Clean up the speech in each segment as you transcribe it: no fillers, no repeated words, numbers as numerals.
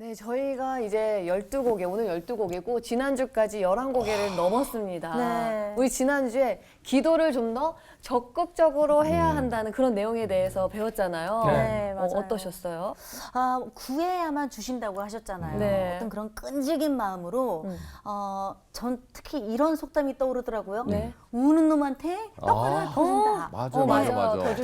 네, 저희가 이제 12곡에, 오늘 12곡이고, 지난주까지 11곡에를 넘었습니다. 네. 우리 지난주에 기도를 좀 더 적극적으로 해야 한다는 그런 내용에 대해서 배웠잖아요. 네, 맞아요. 어떠셨어요? 구해야만 주신다고 하셨잖아요. 네. 어떤 그런 끈질긴 마음으로 전 특히 이런 속담이 떠오르더라고요. 네. 우는 놈한테 떡 하나 더 준다. 맞아,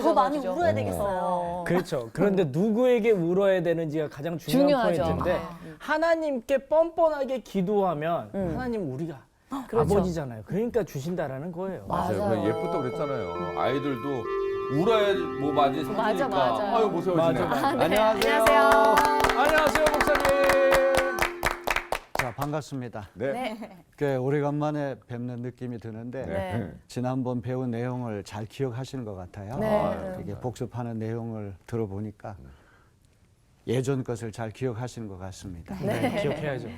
더 많이 주죠. 울어야 되겠어요. 그렇죠. 그런데 누구에게 울어야 되는지가 가장 중요한 중요하죠. 포인트인데 하나님께 뻔뻔하게 기도하면 하나님 우리가 그렇죠. 아버지잖아요. 그러니까 주신다라는 거예요. 맞아요. 맞아요. 그냥 예쁘다고 그랬잖아요. 아이들도 울어야 뭐 많이 맞아, 사주니까 맞아요. 아유 못 세워지네. 맞아. 네, 안녕하세요. 안녕하세요, 목사님. 자, 반갑습니다. 네. 꽤 오래간만에 뵙는 느낌이 드는데 네. 지난번 배운 내용을 잘 기억하시는 것 같아요. 네. 이게 복습하는 내용을 들어보니까 예전 것을 잘 기억하시는 것 같습니다. 네, 기억해야죠.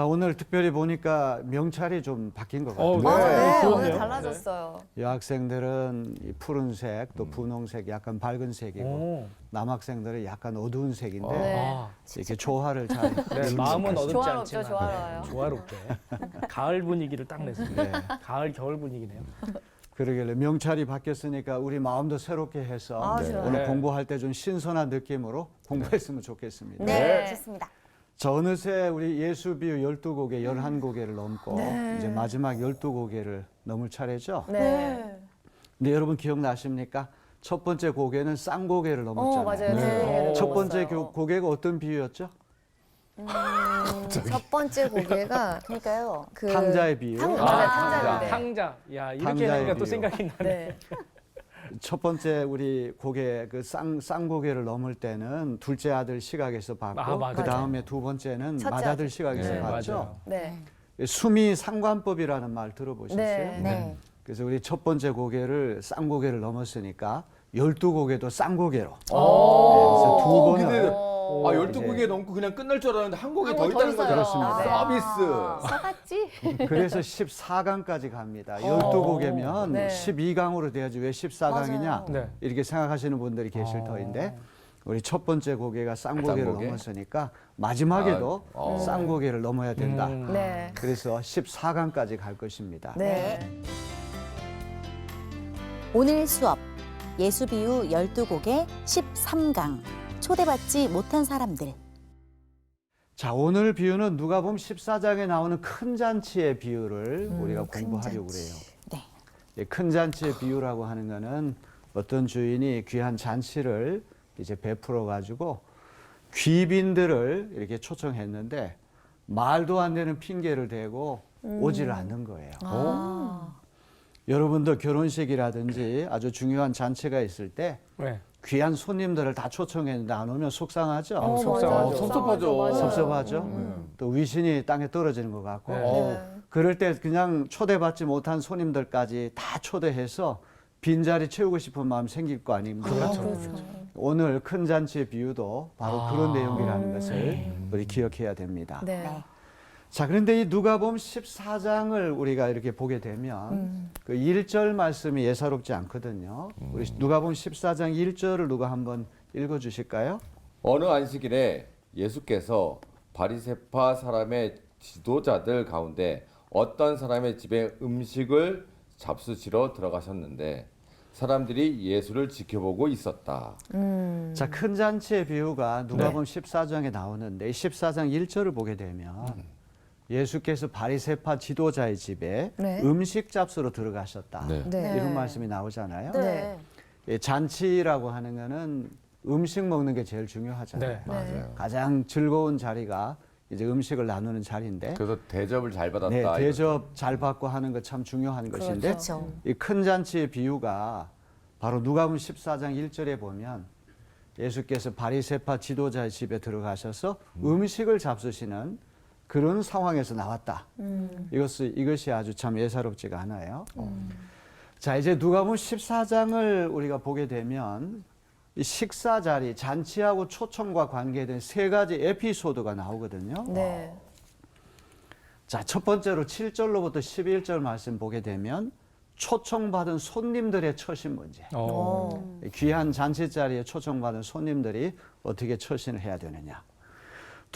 오늘 특별히 보니까 명찰이 좀 바뀐 것 같아요. 네, 그렇네요. 오늘 달라졌어요. 여학생들은 이 푸른색 또 분홍색 약간 밝은 색이고 오. 남학생들은 약간 어두운 색인데 네. 아, 이렇게 조화를 잘 네, 이루는 마음은 것 어둡지 조화롭죠, 않지만 조화로워요. 조화롭게 가을 분위기를 딱 냈습니다. 네. 가을 겨울 분위기네요. 그러길래 명찰이 바뀌었으니까 우리 마음도 새롭게 해서 아, 좋아요. 오늘 네. 공부할 때 좀 신선한 느낌으로 공부했으면 좋겠습니다. 네, 좋습니다. 자, 어느새 우리 예수 비유 12곡에 11곡에를 넘고 이제 마지막 12곡에를 넘을 차례죠. 네. 근데 여러분 기억나십니까? 첫 번째 곡에는 쌍고개를 넘었잖아요. 맞아요. 네. 첫 번째 넘었어요. 고개가 어떤 비유였죠? 첫 번째 고개가 그러니까요. 그 탕자의 비유. 맞아요, 탕자. 탕자인데. 탕자. 야, 이렇게 탕자의 하니까 또 비유. 생각이 나네. 네. 첫 번째 우리 고개 그 쌍고개를 넘을 때는 둘째 아들 시각에서 봤고 아, 맞아요. 그 다음에 두 번째는 첫째 맏아들 아들. 시각에서 네, 봤죠. 맞아요. 네. 수미 상관법이라는 말 들어보셨어요? 네. 네. 그래서 우리 첫 번째 고개를 쌍고개를 넘었으니까 12고개도 쌍고개로. 오, 그래서 두 번을 근데 아, 이제 12곡에 넘고 그냥 끝날 줄 알았는데 한 곡이 한 더 곡 더 있다는 있어요. 거죠. 그렇습니다. 서비스. 써갔지? 그래서 14강까지 갑니다. 12곡이면 네. 12강으로 돼야지 왜 14강이냐 맞아요. 네. 이렇게 생각하시는 분들이 계실 터인데 우리 첫 번째 고개가 쌍고개를 쌍고개? 넘었으니까 마지막에도 쌍고개를 넘어야 된다. 네. 그래서 14강까지 갈 것입니다. 네. 오늘 수업 예수비유 12곡의 13강 초대받지 못한 사람들. 자, 오늘 비유는 누가복음 14장에 나오는 큰 잔치의 비유를 우리가 공부하려고 그래요. 네. 이 큰 잔치의 비유라고 하는 거는 어떤 주인이 귀한 잔치를 이제 베풀어 가지고 귀빈들을 이렇게 초청했는데 말도 안 되는 핑계를 대고 오지를 않는 거예요. 여러분도 결혼식이라든지 아주 중요한 잔치가 있을 때 네. 귀한 손님들을 다 초청했는데 안 오면 속상하죠. 속상하죠. 섭섭하죠. 맞아요. 섭섭하죠. 또 위신이 땅에 떨어지는 것 같고. 네. 그럴 때 그냥 초대받지 못한 손님들까지 다 초대해서 빈자리 채우고 싶은 마음 생길 거 아닙니까? 그렇죠. 오늘 큰 잔치의 비유도 바로 그런 내용이라는 것을 우리 기억해야 됩니다. 네. 네. 자, 그런데 이 누가복음 14장을 우리가 이렇게 보게 되면 그 1절 말씀이 예사롭지 않거든요. 우리 누가복음 14장 1절을 누가 한번 읽어 주실까요? 어느 안식일에 예수께서 바리새파 사람의 지도자들 가운데 어떤 사람의 집에 음식을 잡수시러 들어가셨는데 사람들이 예수를 지켜보고 있었다. 자, 큰 잔치의 비유가 누가복음 14장에 나오는데 이 14장 1절을 보게 되면 예수께서 바리새파 지도자의 집에 네. 음식 잡수러 들어가셨다. 네. 네. 이런 말씀이 나오잖아요. 네. 이 잔치라고 하는 거는 음식 먹는 게 제일 중요하잖아요. 네. 맞아요. 가장 즐거운 자리가 이제 음식을 나누는 자리인데 그래서 대접을 잘 받았다. 네, 이거죠. 대접 잘 받고 하는 거 참 중요한 것인데 그렇죠. 이 큰 잔치의 비유가 바로 누가복음 14장 1절에 보면 예수께서 바리새파 지도자의 집에 들어가셔서 음식을 잡수시는 그런 상황에서 나왔다. 이것이 아주 참 예사롭지가 않아요. 자, 이제 누가복음 14장을 우리가 보게 되면 이 식사 자리, 잔치하고 초청과 관계된 세 가지 에피소드가 나오거든요. 네. 자, 첫 번째로 7절로부터 11절 말씀 보게 되면 초청받은 손님들의 처신 문제. 귀한 잔치 자리에 초청받은 손님들이 어떻게 처신을 해야 되느냐.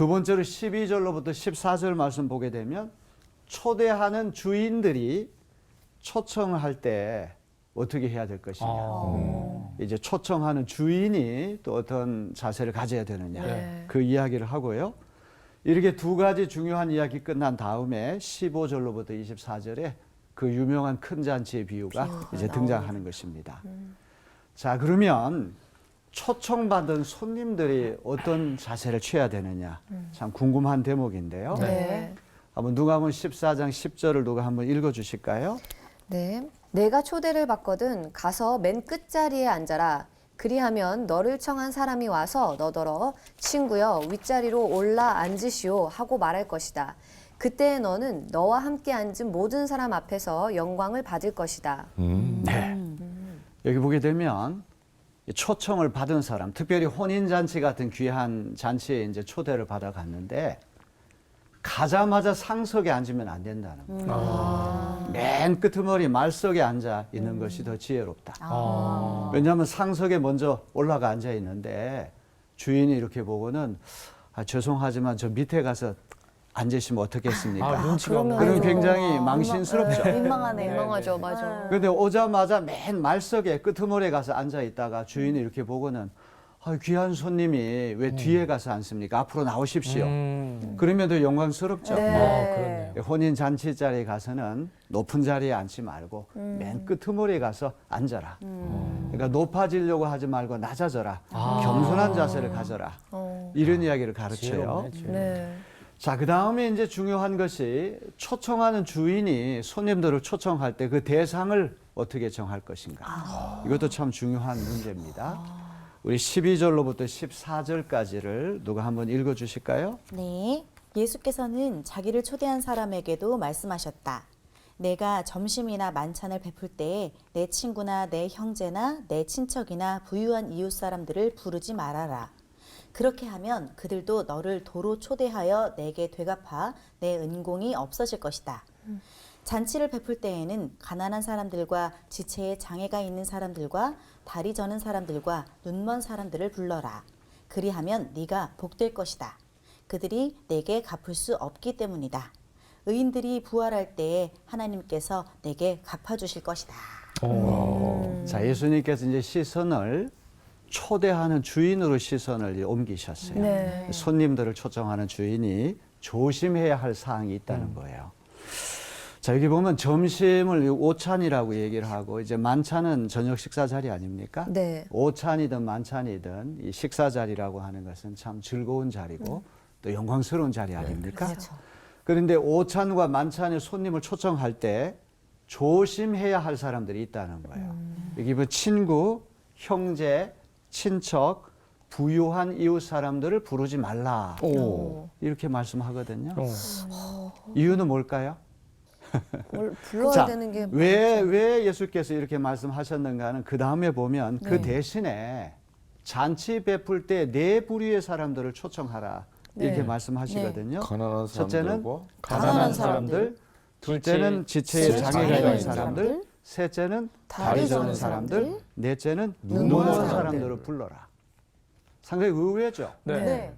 두 번째로 12절로부터 14절 말씀 보게 되면 초대하는 주인들이 초청을 할 때 어떻게 해야 될 것이냐. 이제 초청하는 주인이 또 어떤 자세를 가져야 되느냐. 네. 그 이야기를 하고요. 이렇게 두 가지 중요한 이야기 끝난 다음에 15절로부터 24절에 그 유명한 큰 잔치의 비유가 이제 등장하는 것입니다. 자, 그러면 초청받은 손님들이 어떤 자세를 취해야 되느냐. 참 궁금한 대목인데요. 네. 한번 누가복음 14장 10절을 누가 한번 읽어 주실까요? 네. 내가 초대를 받거든 가서 맨 끝자리에 앉아라. 그리하면 너를 청한 사람이 와서 너더러 친구여 윗자리로 올라 앉으시오 하고 말할 것이다. 그때 너는 너와 함께 앉은 모든 사람 앞에서 영광을 받을 것이다. 네. 여기 보게 되면 초청을 받은 사람, 특별히 혼인잔치 같은 귀한 잔치에 이제 초대를 받아갔는데 가자마자 상석에 앉으면 안 된다는 거예요. 맨 끄트머리 말석에 앉아 있는 것이 더 지혜롭다. 왜냐하면 상석에 먼저 올라가 앉아 있는데 주인이 이렇게 보고는 죄송하지만 저 밑에 가서 앉으시면 어떻겠습니까? 눈치가 없네. 그럼 굉장히 망신스럽죠. 민망하네요. 민망하죠, 맞아. 그런데 오자마자 맨 말석에 끄트머리에 가서 앉아 있다가 주인이 이렇게 보고는 귀한 손님이 왜 뒤에 가서 앉습니까? 앞으로 나오십시오. 그러면 더 영광스럽죠. 네. 혼인 잔치 자리에 가서는 높은 자리에 앉지 말고 맨 끄트머리에 가서 앉아라. 그러니까 높아지려고 하지 말고 낮아져라. 겸손한 자세를 가져라. 이런 이야기를 가르쳐요. 지혜롭네. 네. 자, 그 다음에 이제 중요한 것이 초청하는 주인이 손님들을 초청할 때 그 대상을 어떻게 정할 것인가. 이것도 참 중요한 문제입니다. 우리 12절로부터 14절까지를 누가 한번 읽어 주실까요? 네. 예수께서는 자기를 초대한 사람에게도 말씀하셨다. 내가 점심이나 만찬을 베풀 때에 내 친구나 내 형제나 내 친척이나 부유한 이웃 사람들을 부르지 말아라. 그렇게 하면 그들도 너를 도로 초대하여 내게 되갚아 내 은공이 없어질 것이다. 잔치를 베풀 때에는 가난한 사람들과 지체에 장애가 있는 사람들과 다리 저는 사람들과 눈먼 사람들을 불러라. 그리하면 네가 복될 것이다. 그들이 내게 갚을 수 없기 때문이다. 의인들이 부활할 때에 하나님께서 내게 갚아주실 것이다. 자, 예수님께서 이제 시선을 초대하는 주인으로 시선을 옮기셨어요. 네. 손님들을 초청하는 주인이 조심해야 할 사항이 있다는 거예요. 자, 여기 보면 점심을 오찬이라고 얘기를 하고 이제 만찬은 저녁 식사 자리 아닙니까? 네. 오찬이든 만찬이든 이 식사 자리라고 하는 것은 참 즐거운 자리고 또 영광스러운 자리 아닙니까? 그렇죠. 그런데 오찬과 만찬에 손님을 초청할 때 조심해야 할 사람들이 있다는 거예요. 여기 뭐 친구, 형제, 친척, 부유한 이웃 사람들을 부르지 말라. 이렇게 말씀하거든요. 이유는 뭘까요? 뭘 불러야 자, 되는 게 왜 예수께서 이렇게 말씀하셨는가는 그 다음에 보면 그 대신에 잔치 베풀 때 네 부류의 사람들을 초청하라. 이렇게 네. 말씀하시거든요. 가난한 첫째는 사람들과 가난한 사람들, 둘째는 지체에 장애가 있는 사람들, 셋째는 다리 저는 사람들, 넷째는 눈먼 사람들을 불러라. 상당히 의외죠. 네. 네.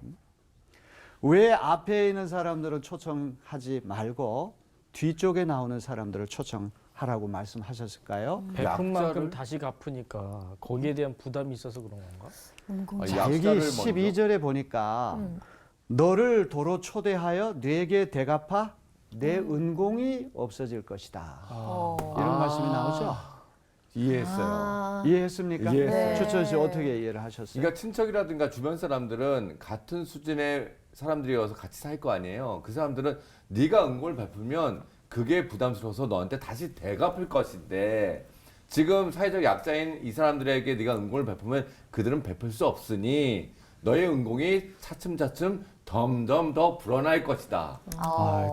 왜 앞에 있는 사람들은 초청하지 말고 뒤쪽에 나오는 사람들을 초청하라고 말씀하셨을까요? 베푼 만큼 약자를- 다시 갚으니까 거기에 대한 부담이 있어서 그런 건가? 자, 여기 12절에 보니까 너를 도로 초대하여 네게 대갚아 내 은공이 없어질 것이다. 이런 말씀이 나오죠. 이해했어요. 이해했습니까? 이해했어요. 추천 씨 어떻게 이해를 하셨어요? 그러니까 친척이라든가 주변 사람들은 같은 수준의 사람들이어서 같이 살 거 아니에요. 그 사람들은 네가 은공을 베풀면 그게 부담스러워서 너한테 다시 대갚을 것인데 지금 사회적 약자인 이 사람들에게 네가 은공을 베풀면 그들은 베풀 수 없으니 너의 은공이 차츰차츰 점점 더 불어날 것이다.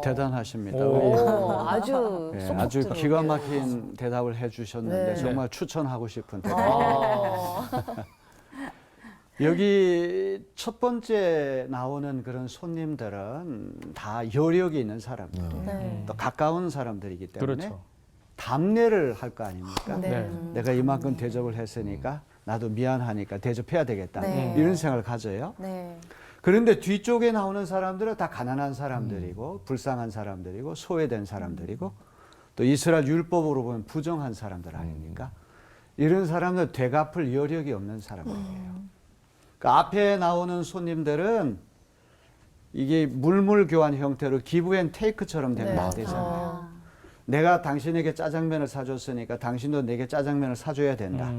대단하십니다. 오, 아주 예, 쏙쏙 아주 들어오네요. 기가 막힌 대답을 해주셨는데 네. 정말 추천하고 싶은 대답입니다. 여기 첫 번째 나오는 그런 손님들은 다 여력이 있는 사람들, 네. 또 가까운 사람들이기 때문에 그렇죠. 답례를 할 거 아닙니까? 네. 내가 이만큼 대접을 했으니까 나도 미안하니까 대접해야 되겠다. 네. 이런 생각을 가져요. 네. 그런데 뒤쪽에 나오는 사람들은 다 가난한 사람들이고 불쌍한 사람들이고 소외된 사람들이고 또 이스라엘 율법으로 보면 부정한 사람들 아닙니까? 이런 사람들 되갚을 여력이 없는 사람들이에요. 그 앞에 나오는 손님들은 이게 물물 교환 형태로 기브 앤 테이크처럼 되면 안 되잖아요. 내가 당신에게 짜장면을 사줬으니까 당신도 내게 짜장면을 사줘야 된다.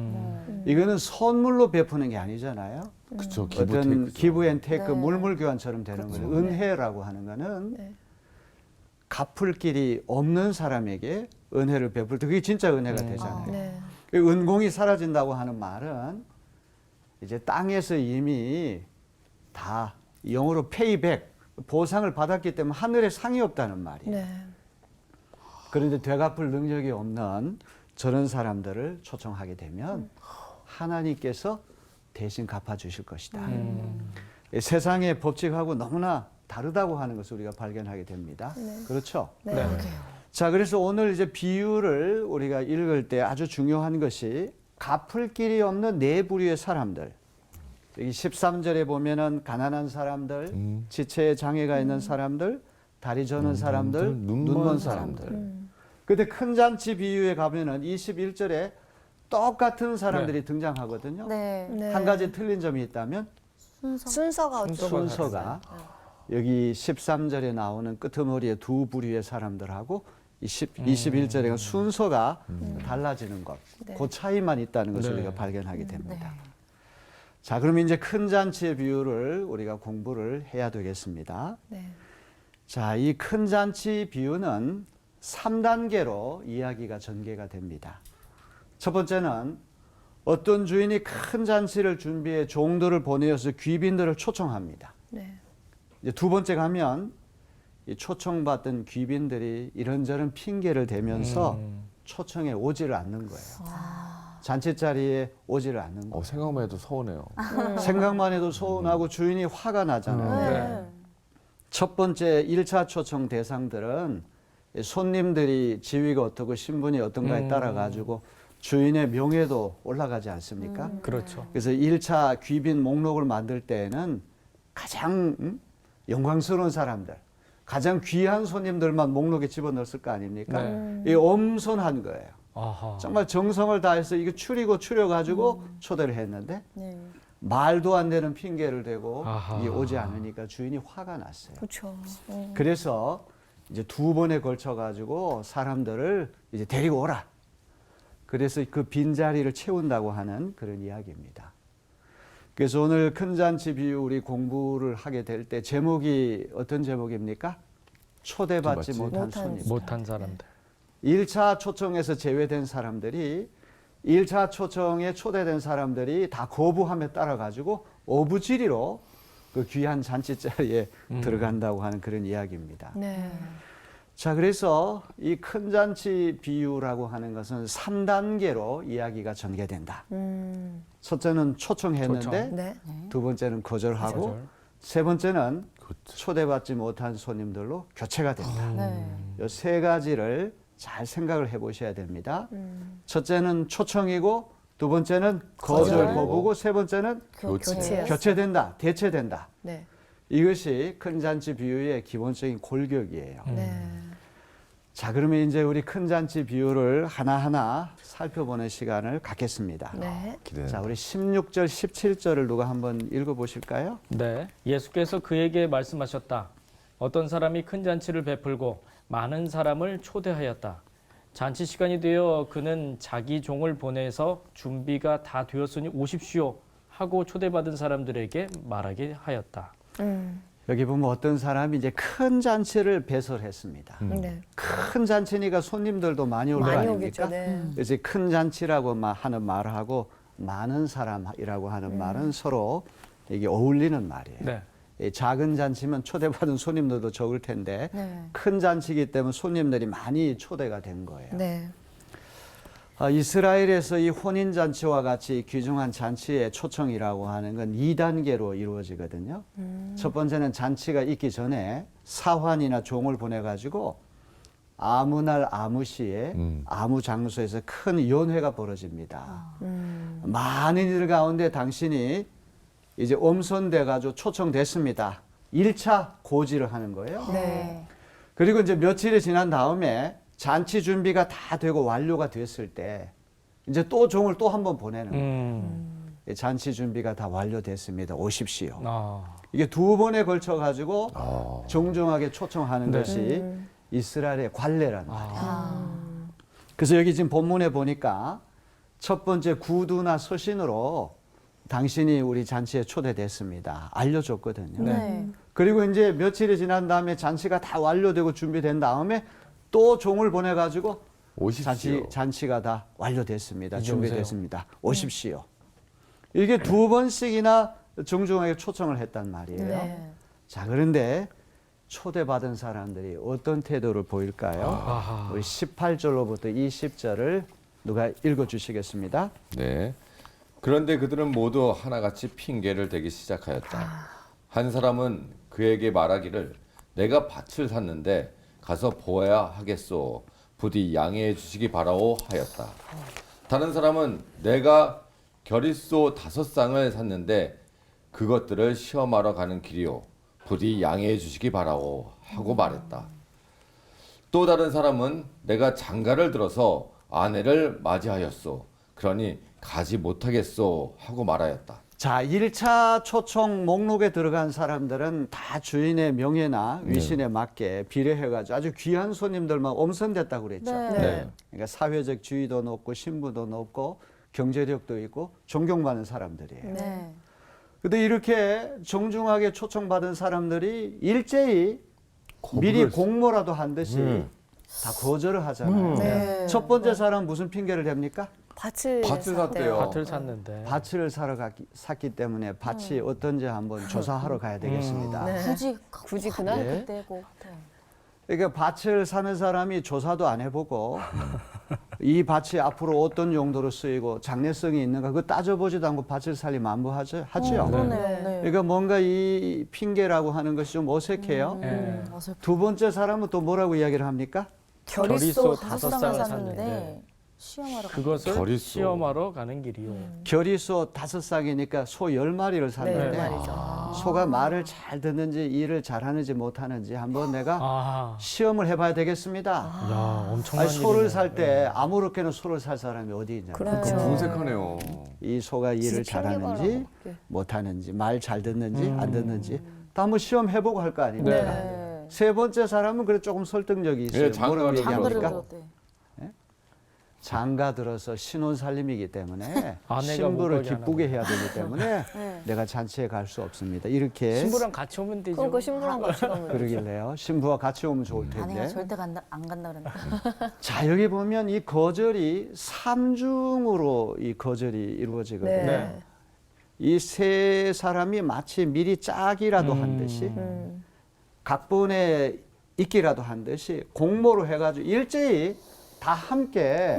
이거는 선물로 베푸는 게 아니잖아요. 그렇죠. 어떤 기브 앤 테이크 네. 물물 교환처럼 되는 거죠. 은혜라고 하는 거는 네. 갚을 길이 없는 사람에게 은혜를 베풀 때 그게 진짜 은혜가 되잖아요. 네. 그 은공이 사라진다고 하는 말은 이제 땅에서 이미 다 영어로 페이백 보상을 받았기 때문에 하늘에 상이 없다는 말이에요. 네. 그런데 되갚을 능력이 없는 저런 사람들을 초청하게 되면 하나님께서 대신 갚아주실 것이다. 세상의 법칙하고 너무나 다르다고 하는 것을 우리가 발견하게 됩니다. 그렇죠? 네. 자, 그래서 오늘 이제 비유를 우리가 읽을 때 아주 중요한 것이 갚을 길이 없는 네 부류의 사람들. 여기 13절에 보면은 가난한 사람들, 지체에 장애가 있는 사람들, 다리 저는 사람들, 눈 먼 사람들. 근데 큰 잔치 비유에 가면은 21절에 똑같은 사람들이 등장하거든요. 네. 네. 한 가지 틀린 점이 있다면 순서가 어쩌고 순서가 여기 13절에 나오는 끄트머리의 두 부류의 사람들하고 21절에 순서가 달라지는 것. 네. 그 차이만 있다는 것을 네. 우리가 발견하게 됩니다. 자, 그러면 이제 큰 잔치의 비유를 우리가 공부를 해야 되겠습니다. 네. 자, 이 큰 잔치 비유는 3단계로 이야기가 전개가 됩니다. 첫 번째는 어떤 주인이 큰 잔치를 준비해 종들을 보내어서 귀빈들을 초청합니다. 네. 이제 두 번째 가면 이 초청받던 귀빈들이 이런저런 핑계를 대면서 초청에 오지를 않는 거예요. 잔치 자리에 오지를 않는 거예요. 생각만 해도 서운해요. 생각만 해도 서운하고 주인이 화가 나잖아요. 첫 번째 1차 초청 대상들은 손님들이 지위가 어떻고 신분이 어떤가에 따라 가지고 주인의 명예도 올라가지 않습니까? 그렇죠. 그래서 1차 귀빈 목록을 만들 때에는 가장 영광스러운 사람들, 가장 귀한 손님들만 목록에 집어넣었을 거 아닙니까? 이 엄선한 거예요. 아하. 정말 정성을 다해서 이거 추려가지고 초대를 했는데 말도 안 되는 핑계를 대고 아하. 이 오지 않으니까 주인이 화가 났어요. 그렇죠. 그래서 이제 두 번에 걸쳐 가지고 사람들을 이제 데리고 오라. 그래서 그 빈자리를 채운다고 하는 그런 이야기입니다. 그래서 오늘 큰 잔치 비유 우리 공부를 하게 될 때 제목이 어떤 제목입니까? 초대받지 못한 손님. 못한 사람들. 1차 초청에서 제외된 사람들이 1차 초청에 초대된 사람들이 다 거부함에 따라 가지고 오부지리로 그 귀한 잔치 자리에 들어간다고 하는 그런 이야기입니다. 네. 자, 그래서 이 큰 잔치 비유라고 하는 것은 3단계로 이야기가 전개된다. 첫째는 초청했는데 초청. 네. 두 번째는 거절하고 거절. 세 번째는 초대받지 못한 손님들로 교체가 된다. 이 세 가지를 잘 생각을 해보셔야 됩니다. 첫째는 초청이고 두 번째는 거절 거부고 세 번째는 교체. 교체된다, 대체된다. 네. 이것이 큰 잔치 비유의 기본적인 골격이에요. 네. 자, 그러면 이제 우리 큰 잔치 비유를 하나하나 살펴보는 시간을 갖겠습니다. 네. 기대된다. 자, 우리 16절, 17절을 누가 한번 읽어보실까요? 네. 예수께서 그에게 말씀하셨다. 어떤 사람이 큰 잔치를 베풀고 많은 사람을 초대하였다. 잔치 시간이 되어 그는 자기 종을 보내서 준비가 다 되었으니 오십시오 하고 초대받은 사람들에게 말하게 하였다. 여기 보면 어떤 사람이 이제 큰 잔치를 배설했습니다. 네. 큰 잔치니까 손님들도 많이 올 거 많이 아닙니까? 오겠죠. 네. 그래서 큰 잔치라고 하는 말하고 많은 사람이라고 하는 말은 서로 이게 어울리는 말이에요. 네. 이 작은 잔치면 초대받은 손님들도 적을 텐데 큰 잔치이기 때문에 손님들이 많이 초대가 된 거예요. 네. 이스라엘에서 이 혼인 잔치와 같이 귀중한 잔치의 초청이라고 하는 건 2단계로 이루어지거든요. 첫 번째는 잔치가 있기 전에 사환이나 종을 보내가지고 아무 날 아무 시에 아무 장소에서 큰 연회가 벌어집니다. 많은 이들 가운데 당신이 이제 엄선돼 가지고 초청됐습니다. 1차 고지를 하는 거예요. 네. 그리고 이제 며칠이 지난 다음에 잔치 준비가 다 되고 완료가 됐을 때 이제 또 종을 또 한 번 보내는 거예요. 잔치 준비가 다 완료됐습니다. 오십시오. 아. 이게 두 번에 걸쳐 가지고 정중하게 초청하는 네. 것이 이스라엘의 관례란 말이에요. 아. 그래서 여기 지금 본문에 보니까 첫 번째 구두나 서신으로 당신이 우리 잔치에 초대됐습니다. 알려줬거든요. 네. 그리고 이제 며칠이 지난 다음에 잔치가 다 완료되고 준비된 다음에 또 종을 보내가지고 오십시오. 잔치가 다 완료됐습니다. 이제 준비됐습니다. 오십시오. 이게 두 번씩이나 정중하게 초청을 했단 말이에요. 네. 자, 그런데 초대받은 사람들이 어떤 태도를 보일까요? 아하. 우리 18절로부터 20절을 누가 읽어주시겠습니다. 네. 그런데 그들은 모두 하나같이 핑계를 대기 시작하였다. 한 사람은 그에게 말하기를 내가 밭을 샀는데 가서 보아야 하겠소. 부디 양해해 주시기 바라오 하였다. 다른 사람은 내가 겨릿소 5쌍을 샀는데 그것들을 시험하러 가는 길이요. 부디 양해해 주시기 바라오 하고 말했다. 또 다른 사람은 내가 장가를 들어서 아내를 맞이하였소. 그러니 가지 못하겠소 하고 말하였다. 자, 1차 초청 목록에 들어간 사람들은 다 주인의 명예나 위신에 맞게 비례해가지고 아주 귀한 손님들만 엄선됐다고 그랬죠. 네. 그러니까 사회적 지위도 높고 신분도 높고 경제력도 있고 존경받는 사람들이에요. 네. 근데 이렇게 정중하게 초청받은 사람들이 일제히 미리 공모라도 한 듯이 다 거절을 하잖아요. 네. 첫 번째 사람 무슨 핑계를 댑니까? 밭을 샀대요. 밭을 샀는데. 밭을 샀기 때문에 밭이 어떤지 한번 조사하러 가야 되겠습니다. 네. 굳이 그날? 네. 그때고. 네. 그러니까 밭을 사는 사람이 조사도 안 해보고 이 밭이 앞으로 어떤 용도로 쓰이고 장래성이 있는가 그거 따져보지도 않고 밭을 살리 만무하죠. 그러네요. 네. 네. 그러니까 뭔가 이 핑계라고 하는 것이 좀 어색해요. 네. 어설프. 두 번째 사람은 또 뭐라고 이야기를 합니까? 겨릿소 다섯 5쌍을 쌍을 샀는데 샀는데 시험하러 그것을 겨릿소. 시험하러 가는 길이요. 겨릿소 5쌍이니까 소 10마리를 샀는데 네, 말이죠. 소가 말을 잘 듣는지 일을 잘하는지 못하는지 한번 내가 아. 시험을 해봐야 되겠습니다. 야, 엄청난 아니, 소를 일이네. 살 때 아무렇게나 소를 살 사람이 어디 있냐. 그래요. 궁색하네요. 이 소가 일을 진짜 잘하는지 핑계바라고. 네. 못하는지 말 잘 듣는지 안 듣는지 다 한번 시험해보고 할 거 아닙니까? 네. 세 번째 사람은 그래 조금 설득력이 있어요. 예, 장가를 뭐라고 들어서. 얘기합니까? 장가를 네. 장가 들어서 신혼 살림이기 때문에 아내가 신부를 못 가게 기쁘게 해야 되기 때문에 네. 내가 잔치에 갈 수 없습니다. 이렇게 신부랑 같이 오면 되죠. 그러니까 신부랑 같이 가면 되죠. 그러길래요. 신부와 같이 오면 좋을 아내가 텐데. 절대 안 간다 그러는데. 자, 여기 보면 이 거절이 삼중으로 이 거절이 이루어지거든요. 네. 이 세 사람이 마치 미리 짝이라도 한 듯이 각본에 있기라도 한 듯이 공모를 해가지고 일제히 다 함께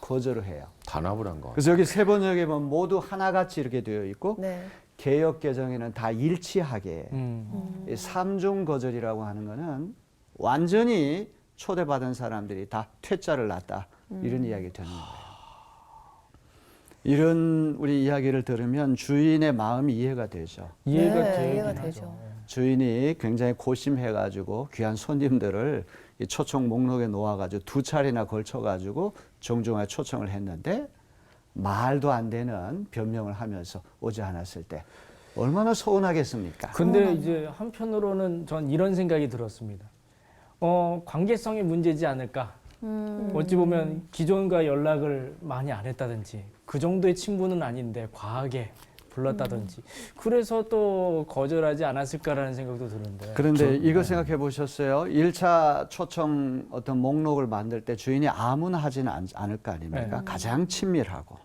거절을 해요. 단합을 한 거. 그래서 여기 세 번역에 보면 모두 하나같이 이렇게 되어 있고 네. 개역 개정에는 다 일치하게 음. 이 삼중 거절이라고 하는 거는 완전히 초대받은 사람들이 다 퇴짜를 놨다 이런 이야기 되는 거예요. 이런 우리 이야기를 들으면 주인의 마음이 이해가 되죠. 이해가 네, 되긴 이해가 하죠. 되죠. 주인이 굉장히 고심해가지고 귀한 손님들을 이 초청 목록에 놓아가지고 두 차례나 걸쳐가지고 정중하게 초청을 했는데 말도 안 되는 변명을 하면서 오지 않았을 때 얼마나 서운하겠습니까? 근데 이제 한편으로는 전 이런 생각이 들었습니다. 관계성이 문제지 않을까. 어찌 보면 기존과 연락을 많이 안 했다든지 그 정도의 친분은 아닌데 과하게 불렀다든지 그래서 또 거절하지 않았을까라는 생각도 드는데. 그런데 이거 생각해 보셨어요? 1차 초청 어떤 목록을 만들 때 주인이 아무나 하지는 않을 거 아닙니까? 네. 가장 친밀하고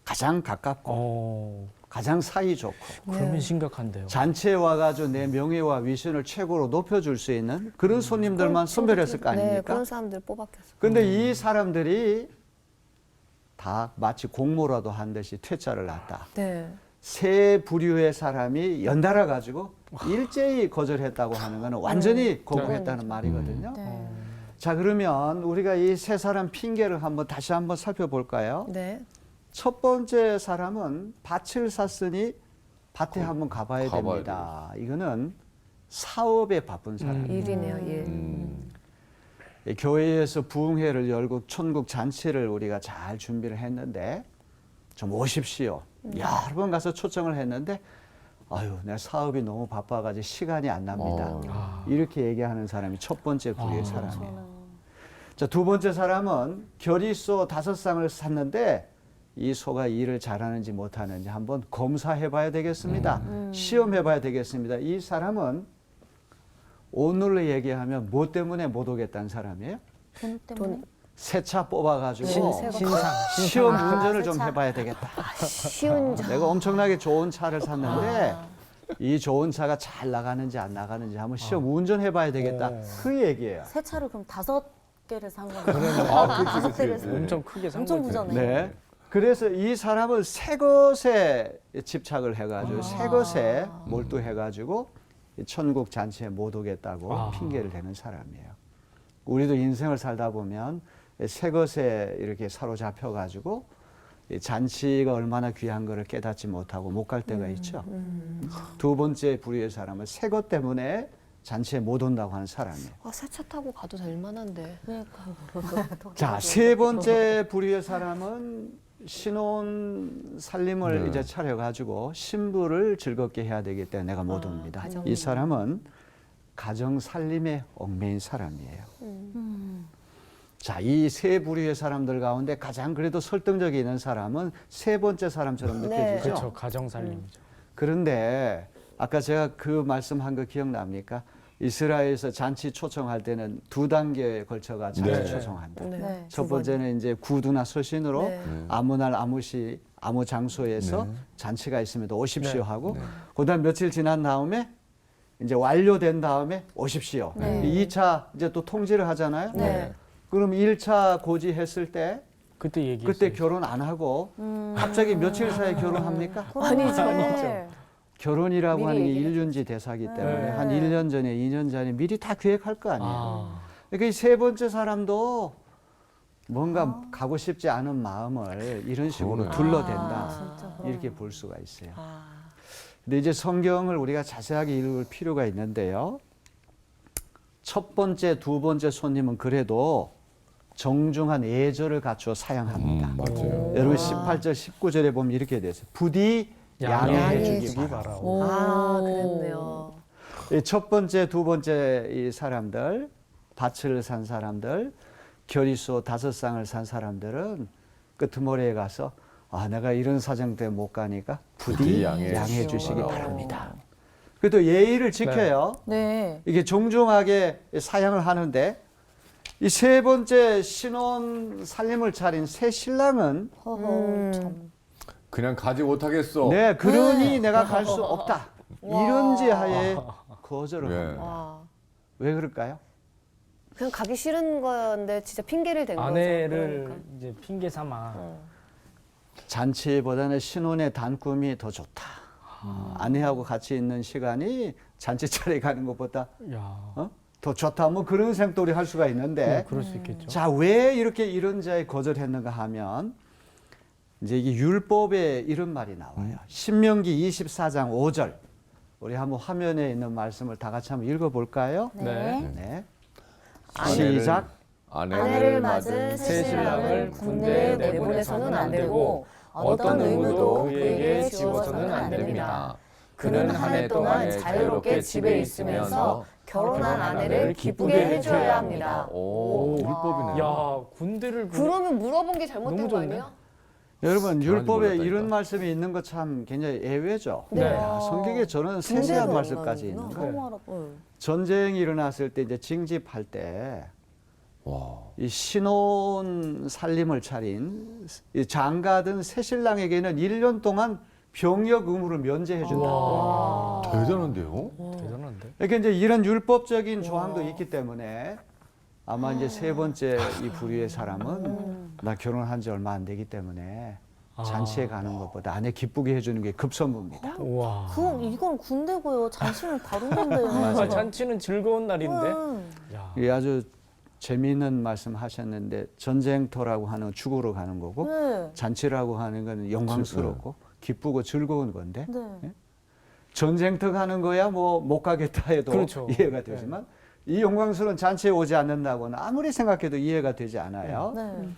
가장 가깝고 어, 가장 사이 좋고 그러면 심각한데요. 잔치에 와가지고 내 명예와 위신을 최고로 높여줄 수 있는 그런 손님들만 선별했을 거 네, 아닙니까? 그런 사람들 뽑았겠어. 근데 이 사람들이 다 마치 공모라도 한 듯이 퇴짜를 놨다. 네. 세 부류의 사람이 연달아 가지고 일제히 거절했다고 하는 것은 완전히 거부했다는 말이거든요. 네. 자, 그러면 우리가 이 세 사람 핑계를 다시 한번 살펴볼까요? 네. 첫 번째 사람은 밭을 샀으니 밭에 한번 가봐야 가봐야 됩니다. 이거는 사업에 바쁜 사람. 일이네요, 일. 이 교회에서 부흥회를 열고 천국 잔치를 우리가 잘 준비를 했는데 좀 오십시오. 여러 번 가서 초청을 했는데 아유, 내 사업이 너무 바빠가지고 시간이 안 납니다. 이렇게 얘기하는 사람이 첫 번째 부류의 사람이에요. 자, 두 번째 사람은 결의소 5쌍을 샀는데 이 소가 일을 잘하는지 못하는지 한번 검사해봐야 되겠습니다. 시험해봐야 되겠습니다. 이 사람은 오늘로 얘기하면 뭐 때문에 못 오겠다는 사람이에요? 돈 때문에. 새 차 뽑아가지고 신상. 시험 운전을 새 좀 차. 해봐야 되겠다. 쉬운 내가 엄청나게 좋은 차를 샀는데 이 좋은 차가 잘 나가는지 안 나가는지 한번 시험 운전해봐야 되겠다. 그 얘기예요. 새 차를 그럼 5개를 산 거네요. 그치, 그치, 그치. 엄청 크게 산 엄청 거죠. 부자네. 네. 그래서 이 사람은 새 것에 집착을 해가지고 새 것에 몰두해가지고 이 천국 잔치에 못 오겠다고 핑계를 대는 사람이에요. 우리도 인생을 살다 보면 새 것에 이렇게 사로잡혀가지고 이 잔치가 얼마나 귀한 거를 깨닫지 못하고 못 갈 때가 있죠. 두 번째 부류의 사람은 새 것 때문에 잔치에 못 온다고 하는 사람이에요. 새 차 타고 가도 될 만한데. 그러니까. 자, 세 번째 부류의 사람은 신혼 살림을 이제 차려가지고 신부를 즐겁게 해야 되기 때문에 내가 못 옵니다. 이 사람은 가정 살림에 얽매인 사람이에요. 자, 이 세 부류의 사람들 가운데 가장 그래도 설득력이 있는 사람은 세 번째 사람처럼 느껴지죠. 그렇죠. 가정 살림이죠. 그런데 아까 제가 그 말씀한 거 기억납니까? 이스라엘에서 잔치 초청할 때는 2단계에 걸쳐가 잔치 네. 초청한다. 네. 첫 번째는 이제 구두나 서신으로 네. 아무 날 아무 장소에서 네. 잔치가 있으면 오십시오 네. 하고 그다음 며칠 지난 다음에 이제 완료된 다음에 오십시오. 네. 2차 이제 또 통지를 하잖아요. 네. 그럼 1차 고지했을 때 그때 얘기했어요. 그때 결혼 안 하고 갑자기 며칠 사이에 결혼합니까? 아니죠. 결혼이라고 미리 하는 게 얘기를 일륜지 대사기 때문에 네. 한 1년 전에 2년 전에 미리 다 계획할 거 아니에요. 아, 그러니까 이 세 번째 사람도 뭔가 가고 싶지 않은 마음을 이런 식으로 그러네. 둘러댄다. 진짜 이렇게 볼 수가 있어요. 아. 근데 이제 성경을 우리가 자세하게 읽을 필요가 있는데요. 첫 번째, 두 번째 손님은 그래도 정중한 예절을 갖추어 사양합니다. 맞아요. 여러분 18절, 19절에 보면 이렇게 돼 있어요. 부디 양해해 양해해 주기 바라. 바라오. 그랬네요. 이 첫 번째, 두 번째 이 사람들, 밭을 산 사람들, 결의소 5쌍을 산 사람들은 끄트머리에 가서 아, 내가 이런 사정 때문에 못 가니까 부디 양해해 주시기 바랍니다. 그래도 예의를 지켜요. 네. 이게 정중하게 사양을 하는데 이 세 번째 신혼 살림을 차린 새 신랑은 허허 참. 그냥 가지 못하겠어. 네, 그러니 내가 갈 수 없다. 이런지 하에 거절을 네. 합니다. 와. 왜 그럴까요? 그냥 가기 싫은 건데 진짜 핑계를 댄 거죠. 아내를 그러니까. 이제 핑계 삼아. 잔치보다는 신혼의 단꿈이 더 좋다. 아내하고 같이 있는 시간이 잔치 차례 가는 것보다 야, 더 좋다. 뭐 그런 생각도 우리 할 수가 있는데 그럴 수 있겠죠. 자, 왜 이렇게 이런 자에 거절했는가 하면 이제 이게 율법에 이런 말이 나와요. 신명기 24장 5절. 우리 한번 화면에 있는 말씀을 다 같이 한번 읽어볼까요? 네. 네. 아내를- 시작. 아내를 맞은 새 신랑을 군대에 내보내서는 안 되고 어떤 의무도 그에게 지워서는 안 됩니다. 그는 한 해 동안 자유롭게 집에 있으면서 결혼한 아내를 기쁘게 해줘야 합니다. 오, 율법이네. 야, 군대를 그러면 물어본 게 잘못된 너무 거 좋네. 아니에요? 여러분 율법에 몰랐다니까. 이런 말씀이 있는 것 참 굉장히 예외죠. 네. 야, 성경에 저는 세세한 군대도 말씀까지 얼마나 있는 처음 거예요. 알았어요. 전쟁이 일어났을 때 이제 징집할 때 이 와. 신혼 살림을 차린 이 장가든 새신랑에게는 1년 동안 병역 의무를 면제해 준다. 대단한데요? 대단한데. 이렇게 이제 이런 율법적인 조항도 있기 때문에 아마 이제 세 번째 이 부류의 사람은 나 결혼한 지 얼마 안 되기 때문에 잔치에 가는 것보다 아내 기쁘게 해주는 게 급선무입니다. 와. 이건 군대고요. 잔치는 다른 건데. 아, 잔치는 즐거운 날인데. 야. 이 아주 재미있는 말씀 하셨는데 전쟁터라고 하는 죽으러 가는 거고 네. 잔치라고 하는 건 영광스럽고 기쁘고 즐거운 건데 네. 전쟁터 가는 거야 뭐 못 가겠다 해도 그렇죠. 이해가 되지만 이 영광스러운 잔치에 오지 않는다고는 아무리 생각해도 이해가 되지 않아요. 네.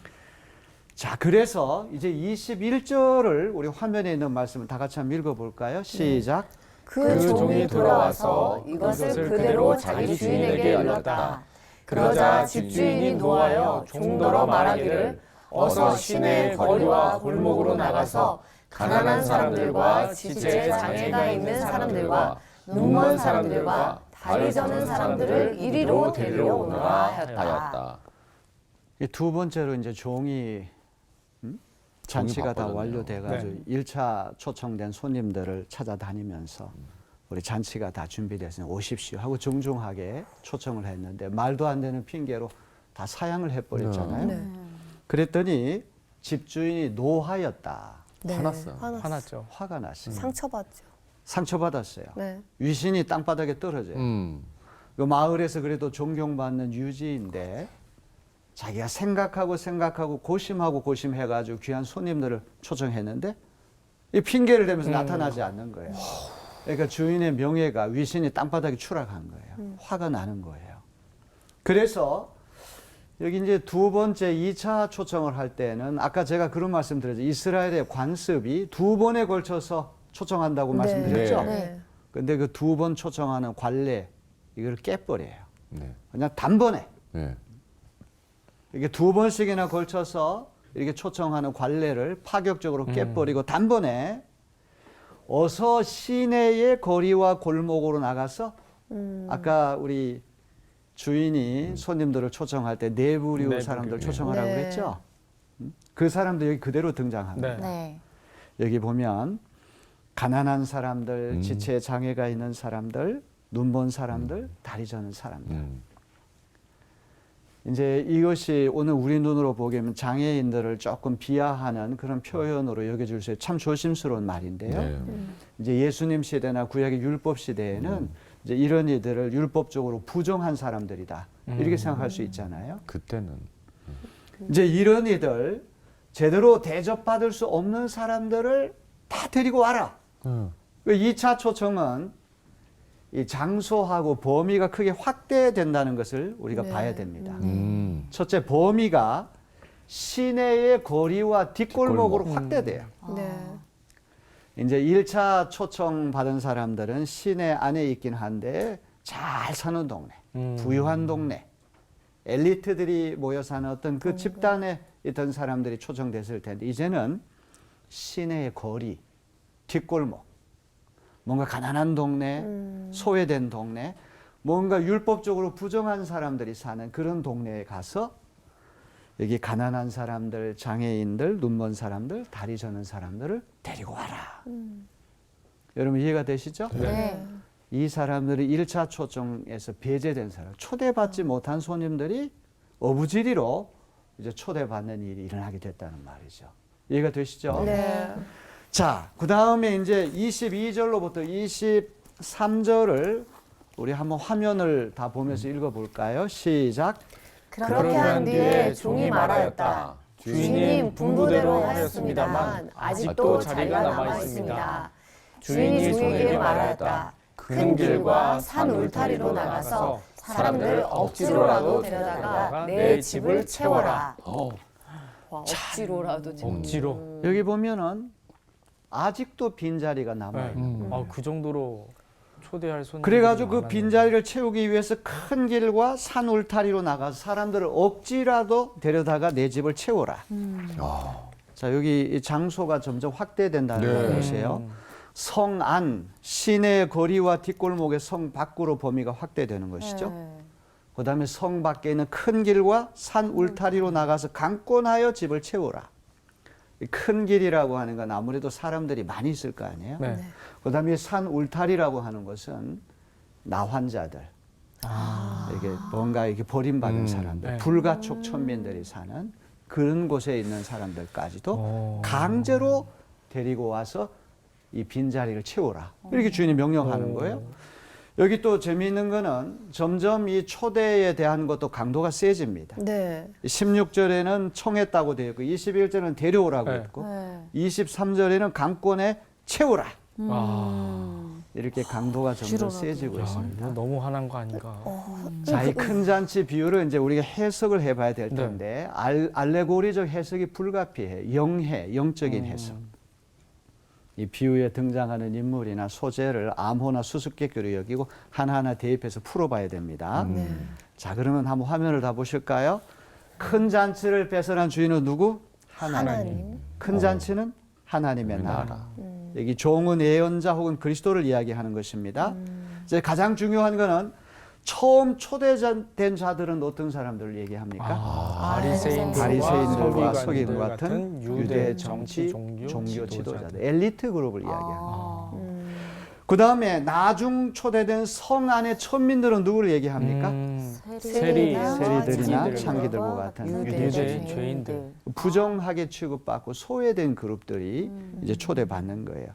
자, 그래서 이제 21절을 우리 화면에 있는 말씀을 다 같이 한번 읽어볼까요? 시작. 그 종이 돌아와서 이것을 그대로 자기 주인에게 일렀다. 그러자 집주인이 노하여 종더러 말하기를 어서 시내의 거리와 골목으로 나가서 가난한 사람들과 지체 장애가 있는 사람들과 눈먼 사람들과 다리 저는 사람들을 이리로 데리러 오너라 하였다. 하였다. 이 두 번째로 이제 종이 잔치가 다 바빠졌네요. 완료돼가지고 1차 초청된 손님들을 찾아다니면서 우리 잔치가 다 준비됐으니 오십시오 하고 정중하게 초청을 했는데 말도 안 되는 핑계로 다 사양을 해버렸잖아요. 네. 그랬더니 집주인이 노하였다. 네. 화났어요. 화났죠. 화가 났어요. 상처받죠. 상처받았어요. 네. 위신이 땅바닥에 떨어져요. 그 마을에서 그래도 존경받는 유지인데 자기가 생각하고 고심해가지고 귀한 손님들을 초청했는데 이 핑계를 대면서 나타나지 않는 거예요. 그러니까 주인의 명예가 위신이 땅바닥에 추락한 거예요. 화가 나는 거예요. 그래서 여기 이제 두 번째 2차 초청을 할 때는 아까 제가 그런 말씀 드렸죠. 이스라엘의 관습이 두 번에 걸쳐서 초청한다고 말씀드렸죠. 네. 근데 그 두 번 초청하는 관례 이걸 깨버려요. 네. 그냥 단번에 네. 이게 두 번씩이나 걸쳐서 이렇게 초청하는 관례를 파격적으로 깨버리고 단번에 어서 시내의 거리와 골목으로 나가서 아까 우리 주인이 손님들을 초청할 때 내부류 내부류. 사람들 초청하라고 네. 그랬죠. 그 사람들 여기 그대로 등장합니다. 네. 네. 여기 보면 가난한 사람들, 음. 지체 장애가 있는 사람들, 눈먼 사람들, 다리 저는 사람들. 이제 이것이 오늘 우리 눈으로 보기에는 장애인들을 조금 비하하는 그런 표현으로 여겨질 수 있어요. 참 조심스러운 말인데요. 네. 이제 예수님 시대나 구약의 율법 시대에는 이제 이런 이들을 율법적으로 부정한 사람들이다. 이렇게 생각할 수 있잖아요. 그때는 이제 이런 이들 제대로 대접받을 수 없는 사람들을 다 데리고 와라. 그 2차 초청은 이 장소하고 범위가 크게 확대된다는 것을 우리가 네. 봐야 됩니다. 첫째, 범위가 시내의 거리와 뒷골목으로 확대돼요. 네. 이제 1차 초청 받은 사람들은 시내 안에 있긴 한데 잘 사는 동네, 부유한 동네, 엘리트들이 모여 사는 어떤 그 집단에 있던 사람들이 초청됐을 텐데 이제는 시내의 거리, 뒷골목, 뭔가 가난한 동네, 소외된 동네, 뭔가 율법적으로 부정한 사람들이 사는 그런 동네에 가서 여기 가난한 사람들, 장애인들, 눈먼 사람들, 다리 저는 사람들을 데리고 와라. 여러분 이해가 되시죠? 네. 이 사람들이 1차 초청에서 배제된 사람, 초대받지 못한 손님들이 어부지리로 이제 초대받는 일이 일어나게 됐다는 말이죠. 이해가 되시죠? 네. 자, 그 다음에 이제 22절로부터 23절을 우리 한번 화면을 다 보면서 읽어볼까요? 시작. 그렇게 한 뒤에 종이 말하였다. 주인님 분부대로 하였습니다만 아직도 자리가 남아 있습니다. 주인이 종에게 말하였다. 큰 길과 산 울타리로 나가서 사람들 억지로라도 데려다가 내 집을 채워라. 와, 억지로라도 채워. 억지로. 여기 보면은 아직도 빈자리가 네. 남아있는 그 정도로 초대할 손님. 그래가지고 그 빈자리를 채우기 위해서 큰 길과 산 울타리로 나가서 사람들을 억지라도 데려다가 내 집을 채워라. 자, 여기 이 장소가 점점 확대된다는 네. 것이에요. 성 안, 시내 거리와 뒷골목의 성 밖으로 범위가 확대되는 것이죠. 그 다음에 성 밖에 있는 큰 길과 산 울타리로 나가서 강권하여 집을 채우라. 이 큰 길이라고 하는 건 아무래도 사람들이 많이 있을 거 아니에요. 네. 그 다음에 산 울타리라고 하는 것은 나환자들, 이게 뭔가 이렇게 버림받은 사람들, 네. 불가촉 천민들이 사는 그런 곳에 있는 사람들까지도 오. 강제로 데리고 와서 이 빈자리를 채우라. 이렇게 주인이 명령하는 거예요. 여기 또 재미있는 거는 점점 이 초대에 대한 것도 강도가 세집니다. 네. 16절에는 청했다고 되어 있고 21절에는 데려오라고 네. 했고 네. 23절에는 강권에 채우라. 아. 이렇게 강도가 좀 더 세지고 야, 있습니다. 이거 너무 화난 거 아닌가? 자, 이 큰 잔치 비유를 이제 우리가 해석을 해봐야 될 네. 텐데 알레고리적 해석이 불가피해. 영적인 해석. 이 비유에 등장하는 인물이나 소재를 암호나 수수께끼로 여기고 하나하나 대입해서 풀어봐야 됩니다. 자, 그러면 한번 화면을 다 보실까요? 큰 잔치를 배설한 주인은 누구? 하나님. 큰 잔치는 하나님의 나라. 여기 종은 예언자 혹은 그리스도를 이야기하는 것입니다. 이제 가장 중요한 거는 처음 초대된 자들은 어떤 사람들을 얘기합니까? 바리새인들과 서기관 같은 유대 정치 종교 지도자들, 엘리트 그룹을 이야기합니다. 그 다음에 나중 초대된 성 안의 천민들은 누구를 얘기합니까? 세리들이나 창기들과 같은 유대 죄인들. 부정하게 취급받고 소외된 그룹들이 이제 초대받는 거예요.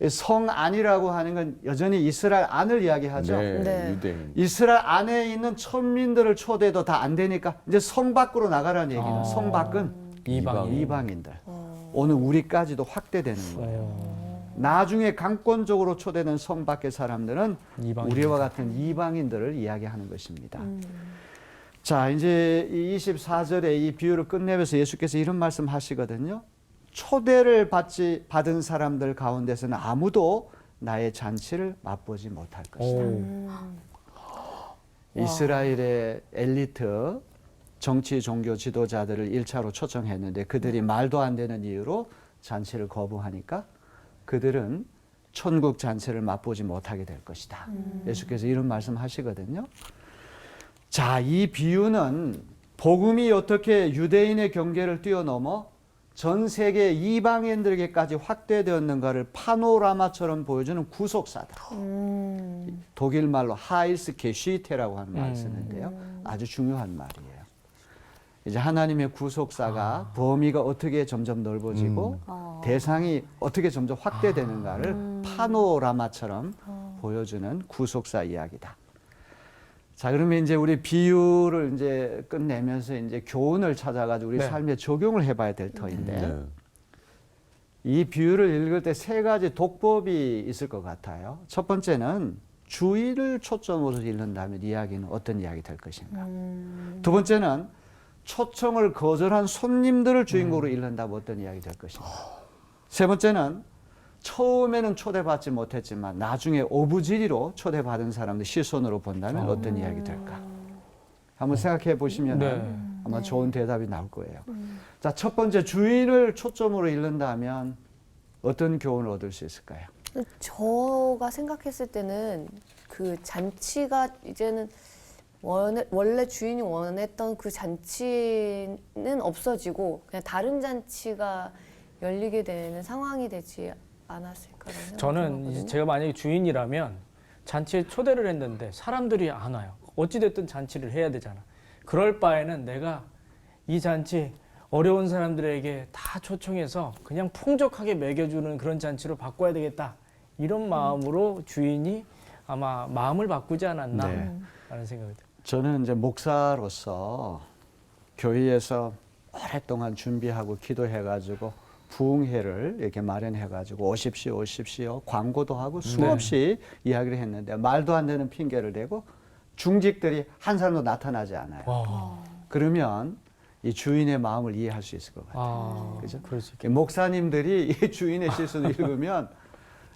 성 안이라고 하는 건 여전히 이스라엘 안을 이야기하죠. 네. 유대인. 이스라엘 안에 있는 천민들을 초대도 다 안 되니까 이제 성 밖으로 나가라는 얘기는 성 밖은 이방인들. 오늘 우리까지도 확대되는 거예요. 나중에 강권적으로 초대된 성 밖의 사람들은 우리와 같은 이방인들을 이야기하는 것입니다. 자, 이제 이 24절에 이 비유를 끝내면서 예수께서 이런 말씀 하시거든요. 초대를 받은 사람들 가운데서는 아무도 나의 잔치를 맛보지 못할 것이다. 이스라엘의 엘리트 정치 종교 지도자들을 1차로 초청했는데 그들이 말도 안 되는 이유로 잔치를 거부하니까 그들은 천국 잔치를 맛보지 못하게 될 것이다. 예수께서 이런 말씀 하시거든요. 자, 이 비유는 복음이 어떻게 유대인의 경계를 뛰어넘어 전 세계 이방인들에게까지 확대되었는가를 파노라마처럼 보여주는 구속사다. 독일 말로 하일스 게슈테라고 하는 말을 쓰는데요. 아주 중요한 말이에요. 이제 하나님의 구속사가 범위가 어떻게 점점 넓어지고 대상이 어떻게 점점 확대되는가를 파노라마처럼 보여주는 구속사 이야기다. 자, 그러면 이제 우리 비유를 이제 끝내면서 이제 교훈을 찾아가지고 우리 삶에 적용을 해봐야 될 터인데 이 비유를 읽을 때 세 가지 독법이 있을 것 같아요. 첫 번째는 주인을 초점으로 읽는다면 이야기는 어떤 이야기 될 것인가. 두 번째는 초청을 거절한 손님들을 주인공으로 읽는다면 어떤 이야기 될 것인가. 세 번째는 처음에는 초대받지 못했지만 나중에 오부지리로 초대받은 사람들 시선으로 본다면 어떤 이야기 될까? 한번 생각해 보시면 아마 좋은 대답이 나올 거예요. 자, 첫 번째 주인을 초점으로 읽는다면 어떤 교훈을 얻을 수 있을까요? 저가 생각했을 때는 그 잔치가 이제는 원래 주인이 원했던 그 잔치는 없어지고 그냥 다른 잔치가 열리게 되는 상황이 되지 않았을까라는 생각이 저는 이제 들거든요. 제가 만약에 주인이라면 잔치에 초대를 했는데 사람들이 안 와요. 어찌됐든 잔치를 해야 되잖아. 그럴 바에는 내가 이 잔치 어려운 사람들에게 다 초청해서 그냥 풍족하게 먹여주는 그런 잔치로 바꿔야 되겠다. 이런 마음으로 주인이 아마 마음을 바꾸지 않았나 라는 생각이 들어요. 저는 이제 목사로서 교회에서 오랫동안 준비하고 기도해가지고 부흥회를 이렇게 마련해가지고 오십시오 광고도 하고 수없이 이야기를 했는데 말도 안 되는 핑계를 대고 중직들이 한 사람도 나타나지 않아요. 그러면 이 주인의 마음을 이해할 수 있을 것 같아요. 그죠? 그럴 수 있겠다. 목사님들이 이 주인의 실수를 읽으면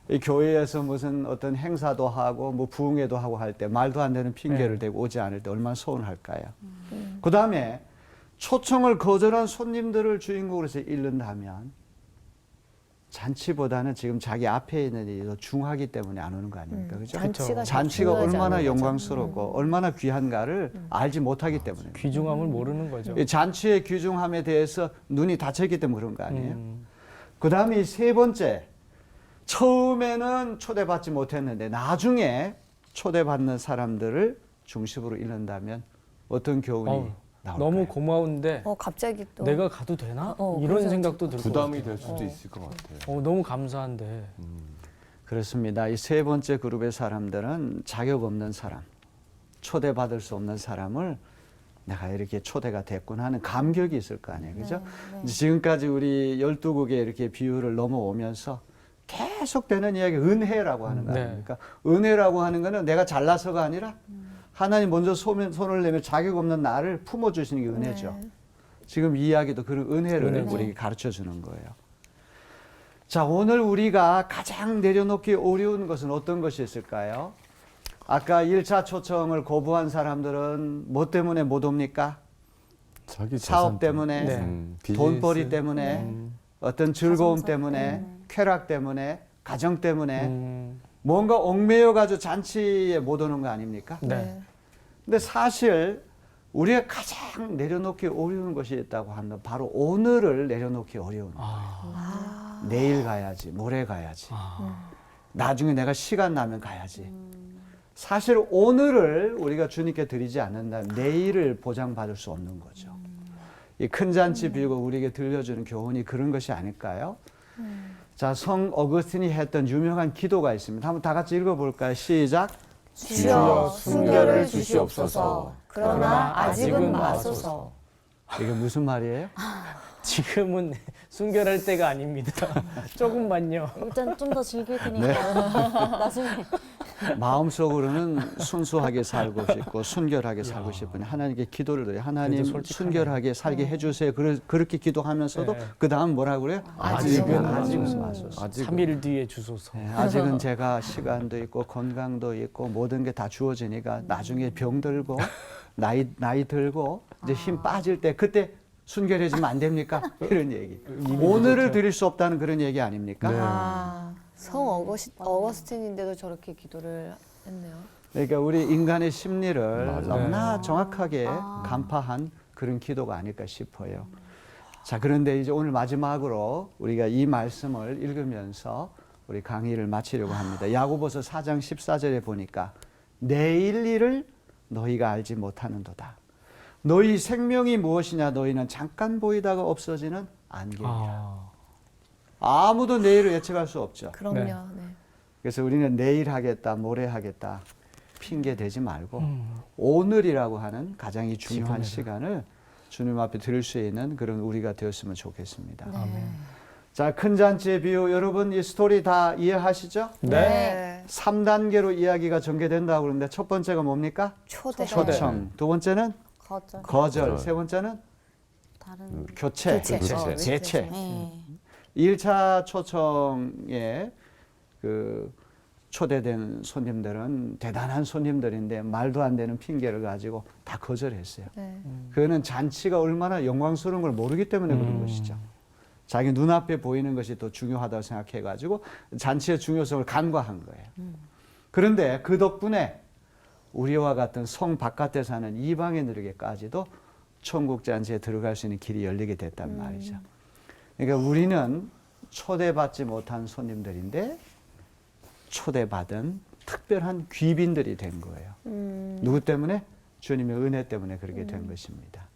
이 교회에서 무슨 어떤 행사도 하고 뭐 부흥회도 하고 할 때 말도 안 되는 핑계를 대고 오지 않을 때 얼마나 서운할까요? 그 다음에 초청을 거절한 손님들을 주인공으로 해서 읽는다면 잔치보다는 지금 자기 앞에 있는 일이 더 중하기 때문에 안 오는 거 아닙니까? 그죠? 잔치가 잔치가 중요하지 얼마나 않은 거죠. 영광스럽고 얼마나 귀한가를 알지 못하기 때문에. 귀중함을 모르는 거죠. 이 잔치의 귀중함에 대해서 눈이 닫혔기 때문에 그런 거 아니에요? 그 다음에 세 번째, 처음에는 초대받지 못했는데 나중에 초대받는 사람들을 중심으로 읽는다면 어떤 교훈이 나올까요? 너무 고마운데 갑자기 또 내가 가도 되나? 이런 그래서 생각도 들고 부담이 될 수도 있을 것 같아요. 너무 감사한데 그렇습니다. 이 세 번째 그룹의 사람들은 자격 없는 사람, 초대받을 수 없는 사람을 내가 이렇게 초대가 됐구나 하는 감격이 있을 거 아니에요. 그죠? 지금까지 우리 12국의 이렇게 비유를 넘어오면서 계속 되는 이야기 은혜라고 하는 거 네. 아닙니까? 은혜라고 하는 거는 내가 잘나서가 아니라 하나님 먼저 손을 내며 자격 없는 나를 품어주시는 게 은혜죠. 지금 이 이야기도 그런 은혜를 은혜죠. 우리에게 가르쳐 주는 거예요. 자, 오늘 우리가 가장 내려놓기 어려운 것은 어떤 것이 있을까요? 아까 1차 초청을 거부한 사람들은 뭐 때문에 못 옵니까? 자기 사업 때문에, 네. 돈벌이 때문에, 어떤 즐거움 때문에, 쾌락 때문에, 가정 때문에 뭔가 얽매여 가지고 잔치에 못 오는 거 아닙니까? 네. 근데 사실 우리가 가장 내려놓기 어려운 것이 있다고 하면 바로 오늘을 내려놓기 어려운 거예요. 내일 가야지, 모레 가야지. 나중에 내가 시간 나면 가야지. 사실 오늘을 우리가 주님께 드리지 않는다면 내일을 보장받을 수 없는 거죠. 이 큰 잔치 빌고 우리에게 들려주는 교훈이 그런 것이 아닐까요? 자, 성 어거스틴이 했던 유명한 기도가 있습니다. 한번 다 같이 읽어볼까요? 시작. 주여 순결을 주시옵소서. 그러나 아직은 마소서. 이게 무슨 말이에요? 지금은 순결할 때가 아닙니다. 조금만요. 일단 좀 더 즐길 테니까 나중에. 마음속으로는 순수하게 살고 싶고 순결하게 살고 싶으니 하나님께 기도를 드려요. 하나님 그래도 솔직하네. 순결하게 살게 해주세요. 그렇게 기도하면서도 네. 그 다음 뭐라 그래요? 아직은 마소서. 3일 뒤에 주소서. 네, 아직은 제가 시간도 있고 건강도 있고 모든 게 다 주어지니까 나중에 병 들고 나이 들고 이제 힘 빠질 때 그때 순결해지면 안 됩니까? 이런 얘기. 오늘을 드릴 수 없다는 그런 얘기 아닙니까? 아, 성 어거스틴인데도 저렇게 기도를 했네요. 그러니까 우리 인간의 심리를 맞아요. 너무나 정확하게 간파한 그런 기도가 아닐까 싶어요. 자, 그런데 이제 오늘 마지막으로 우리가 이 말씀을 읽으면서 우리 강의를 마치려고 합니다. 야고보서 4장 14절에 보니까 내일 일을 너희가 알지 못하는도다. 너희 생명이 무엇이냐? 너희는 잠깐 보이다가 없어지는 안개이라. 아무도 내일을 예측할 수 없죠. 그럼요. 네. 네. 그래서 우리는 내일 하겠다, 모레 하겠다 핑계 대지 말고 오늘이라고 하는 가장 이 중요한 시간을 주님 앞에 드릴 수 있는 그런 우리가 되었으면 좋겠습니다. 자, 큰 잔치의 비유 여러분 이 스토리 다 이해하시죠? 네. 3단계로 이야기가 전개된다고 그러는데 첫 번째가 뭡니까? 초대. 초청. 두 번째는 거절. 거절. 세 번째는 다른. 교체. 교체. 재체. 네. 1차 초청에 그 초대된 손님들은 대단한 손님들인데 말도 안 되는 핑계를 가지고 다 거절했어요. 네. 그거는 잔치가 얼마나 영광스러운 걸 모르기 때문에 그런 것이죠. 자기 눈앞에 보이는 것이 더 중요하다고 생각해가지고 잔치의 중요성을 간과한 거예요. 그런데 그 덕분에 우리와 같은 성 바깥에 사는 이방인들에게까지도 천국 잔치에 들어갈 수 있는 길이 열리게 됐단 말이죠. 그러니까 우리는 초대받지 못한 손님들인데 초대받은 특별한 귀빈들이 된 거예요. 누구 때문에? 주님의 은혜 때문에 그렇게 된 것입니다.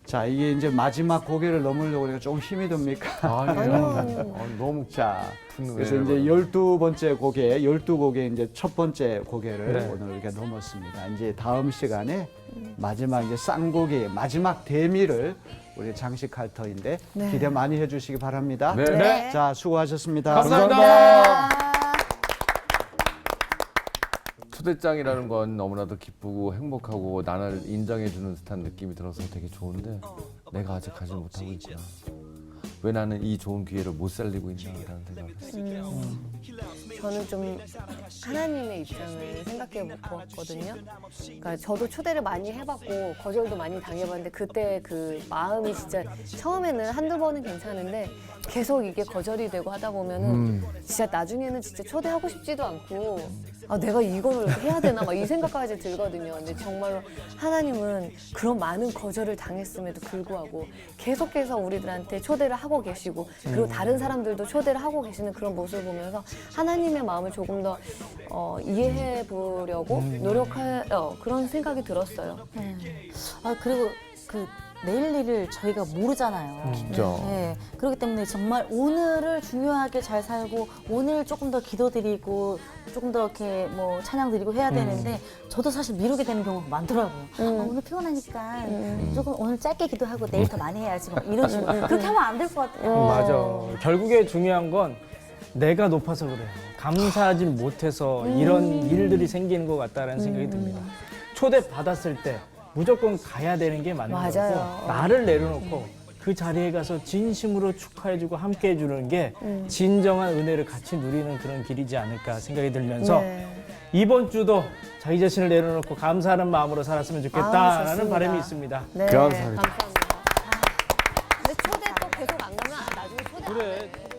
자, 이게 이제 마지막 고개를 넘으려고 우리가 좀 힘이 듭니까? 아니요. 너무 자, 큰 그래서 은혜를 이제 12번째 고개, 12고개 이제 첫 번째 고개를 네. 오늘 우리가 넘었습니다. 이제 다음 시간에 마지막 이제 쌍고개, 마지막 대미를 우리 장식할 터인데 네. 기대 많이 해주시기 바랍니다. 네. 네. 자, 수고하셨습니다. 감사합니다. 초대장이라는 건 너무나도 기쁘고 행복하고 나를 인정해주는 듯한 느낌이 들어서 되게 좋은데 내가 아직 가지 못하고 있구나. 왜 나는 이 좋은 기회를 못 살리고 있나라는 생각을 했어요. 저는 좀 하나님의 입장을 생각해 보았거든요. 그러니까 저도 초대를 많이 해봤고 거절도 많이 당해봤는데 그때 그 마음이 진짜 처음에는 한두 번은 괜찮은데 계속 이게 거절이 되고 하다 보면은 진짜 나중에는 진짜 초대하고 싶지도 않고 아 내가 이걸 해야 되나 막 이 생각까지 들거든요. 근데 정말로 하나님은 그런 많은 거절을 당했음에도 불구하고 계속해서 우리들한테 초대를 하고 계시고 그리고 다른 사람들도 초대를 하고 계시는 그런 모습을 보면서 하나님의 마음을 조금 더 이해해 보려고 노력할 그런 생각이 들었어요. 아 그리고 그 내일 일을 저희가 모르잖아요. 진짜. 네, 그렇기 때문에 정말 오늘을 중요하게 잘 살고 오늘 조금 더 기도드리고 조금 더 이렇게 뭐 찬양드리고 해야 되는데 저도 사실 미루게 되는 경우가 많더라고요. 아, 오늘 피곤하니까 조금 오늘 짧게 기도하고 내일 더 많이 해야지 막 이런 식으로 그렇게 하면 안 될 것 같아요. 맞아. 결국에 중요한 건 내가 높아서 그래요. 감사하지 못해서 이런 일들이 생기는 것 같다라는 생각이 듭니다. 초대 받았을 때 무조건 가야 되는 게 맞는 맞아요. 거고 나를 내려놓고 그 자리에 가서 진심으로 축하해주고 함께해주는 게 진정한 은혜를 같이 누리는 그런 길이지 않을까 생각이 들면서 네. 이번 주도 자기 자신을 내려놓고 감사하는 마음으로 살았으면 좋겠다라는 좋습니다. 바람이 있습니다. 네, 감사합니다. 감사합니다. 근데 초대 또 계속 안 가면 나중에 초대 안 그래. 해.